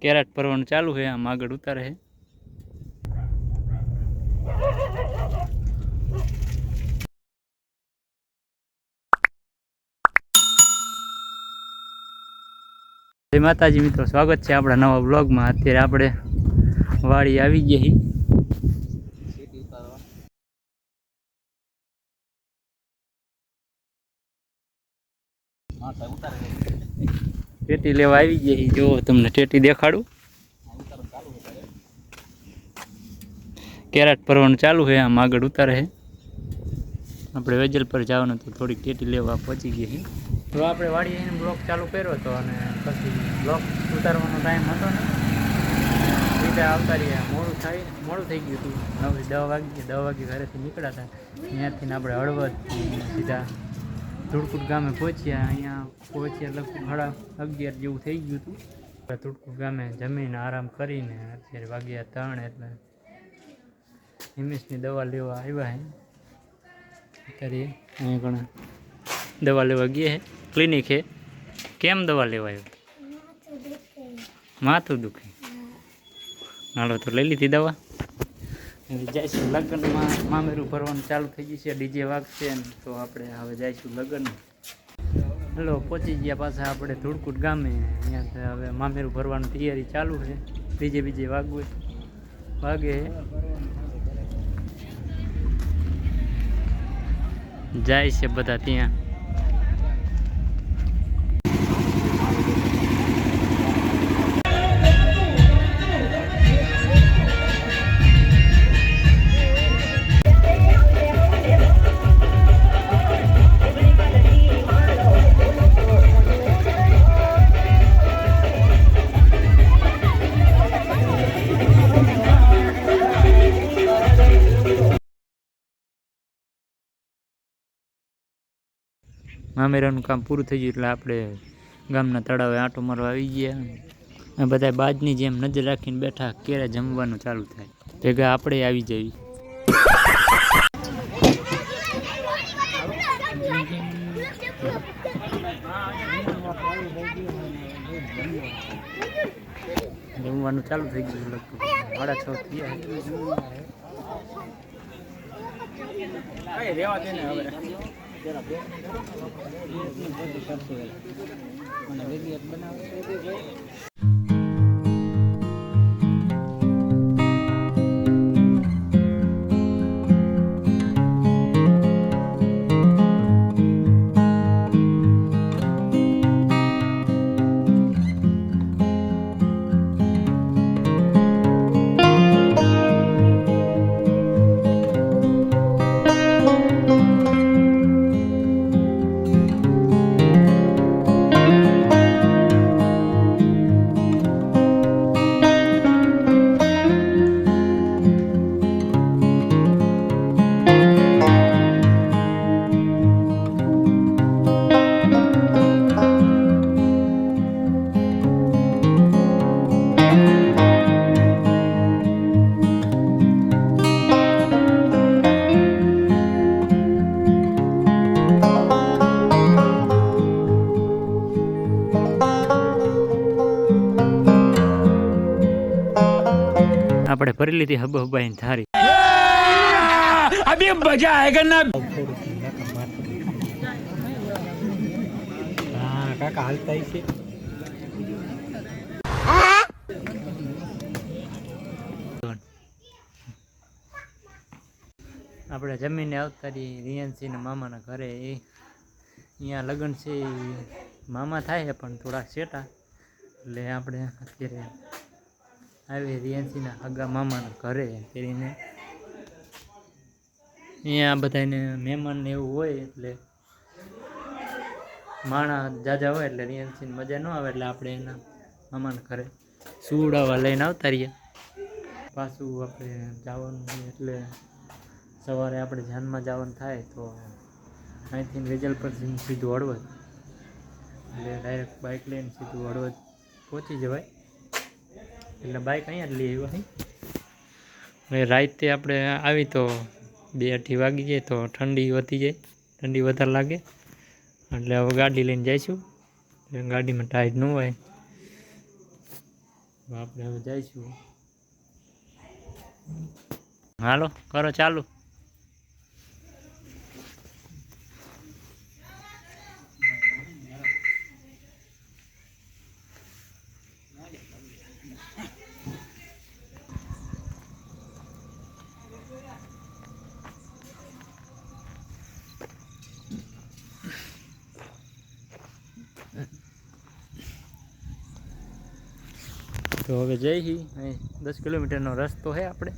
કેરાટ ભરવાનું ચાલુ છે, આમ આગળ ઉતારે છે। જય માતાજી મિત્રો, સ્વાગત છે આપણા નવા બ્લોગમાં। અત્યારે આપણે વાડી આવી ગયા છીએ। ટેટી લેવા આવી ગયા છીએ। જો તમને ટેટી દેખાડું, કેરાટ ભરવાનું ચાલુ છે, આમ આગળ ઉતારે છે। આપણે વેજલ પર જવાનું તો થોડીક ટેટી લેવા પહોંચી ગયા છીએ। તો આપણે વાડી આવીને બ્લોગ ચાલુ કર્યો હતો અને પછી બ્લોગ ઉતારવાનો ટાઈમ હતો ને, સીધા આવતા રહ્યા। મોડું થઈ ગયું હતું, 10 વાગે ઘરેથી નીકળ્યા હતા। ત્યાંથી આપણે હળવદ સીધા ધૂળકુટ ગામે પહોંચ્યા। અહીંયા પહોંચ્યા લગભગ 11:30 જેવું થઈ ગયું હતું। ધૂળકુટ ગામે જમીને આરામ કરીને અત્યારે વાગ્યા 3, એટલે હિમેશની દવા લેવા આવ્યા છે। અત્યારે અહીં પણ દવા લેવા ગયા છે, ક્લિનિક છે। કેમ દવા લેવા આવ્યો? માથું દુખે? હાલો તો લઈ લીધી દવા। જઈશું લગ્નમાં, મામેરું ભરવાનું ચાલુ થઈ ગયું છે, ડીજે વાગશે ને, તો આપણે હવે જઈશું લગ્નમાં। હલો, પહોંચી ગયા પાછા આપણે ધૂળકુટ ગામે। અહીંયા હવે મામેરું ભરવાની તૈયારી ચાલુ છે, ડીજે વાગે જાય છે બધા ત્યાં। મામેરાનું કામ પૂરું થઈ ગયું એટલે આપણે ગામના તળાવે આંટો મારવા આવી ગયા। બધા બાજની જેમ નજર રાખીને બેઠા, ક્યારે જમવાનું ચાલુ થાય, ભેગા આપણે આવી જઈએ। જમવાનું ચાલુ થઈ ગયું, લગભગ 6:30 થયા। રેવા દે ને હવે। આપણે ભરી લીધી હબાઈની થારી। અભી મજા આયેગા ના। હા કાકા હાલતા છે। આપણે જમીને આવતા રહી રિયાનસિંહના મામાના ઘરે। અહીંયા લગ્ન છે, મામા થાય છે પણ થોડાક સેટા, એટલે આપણે અત્યારે આવી રિયાનસિંહના હગા મામાના ઘરે કરીને। અહીંયા બધાને મહેમાનને એવું હોય, એટલે માણા જાજા હોય એટલે રિયાનસિંહ મજા ન આવે, એટલે આપણે એના મામાના ઘરે સુવડાવવા લઈને આવતા રહ્યા। પાછું આપણે જવાનું હોય એટલે સવારે આપણે જાનમાં જવાનું થાય, તો અહીંથી વેજલ પર સીધું હળવદ, એટલે ડાયરેક્ટ બાઇક લઈને સીધું હળવદ પહોંચી જવાય। એટલે બાઇક અહીંયા જ લઈ આવ્યા। હવે રાતે આપણે આવી તો 2-2:30 વાગી જાય, તો ઠંડી વધી જાય, ઠંડી વધારે લાગે, એટલે હવે ગાડી લઈને જઈશું। ગાડીમાં ટાઈટ ન હોય, આપણે હવે જઈશું. હાલો કરો ચાલુ. તો હવે જઈ 10 કિલોમીટરનો રસ્તો છે આપણે.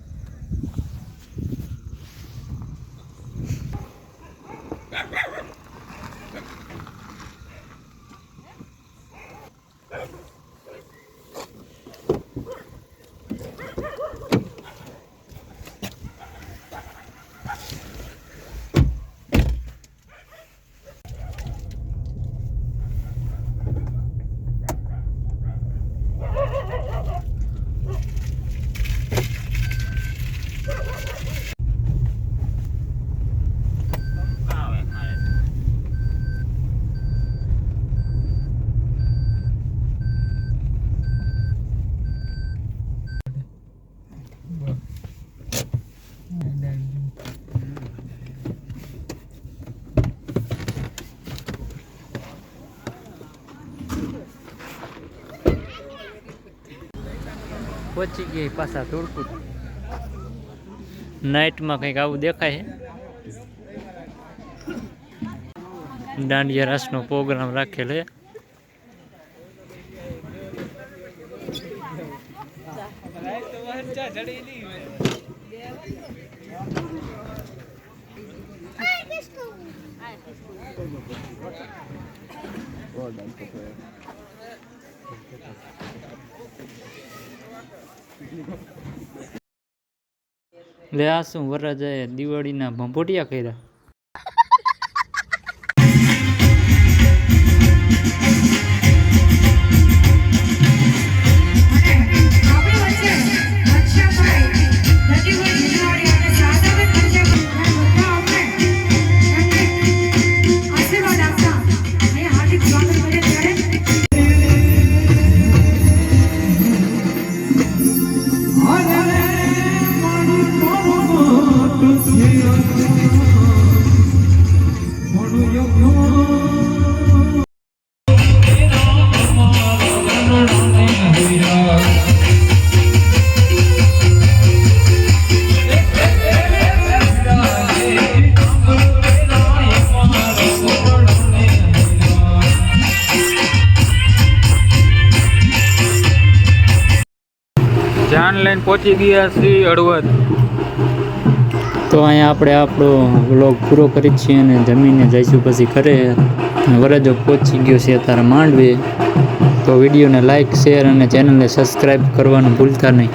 પહોંચી ગઈ પાછા ધોળકુટ. નાઇટમાં કંઈક આવું દેખાય છે. દાંડિયા રાસનો પ્રોગ્રામ રાખેલ છે. લે આ શું વરરાજાએ દિવાળીના ભંભોટિયા કર્યા. જાન લઈને પહોંચી ગયા છીએ હળવદ. તો અહીંયા આપણે આપણો વ્લોગ પૂરો કરી છીએ અને જમીને જઈશું પછી ઘરે. વરરાજો પહોંચી ગયો છે અત્યારે માંડવે. તો વિડીયોને લાઇક શેર અને ચેનલને સબસ્ક્રાઈબ કરવાનું ભૂલતા નહીં.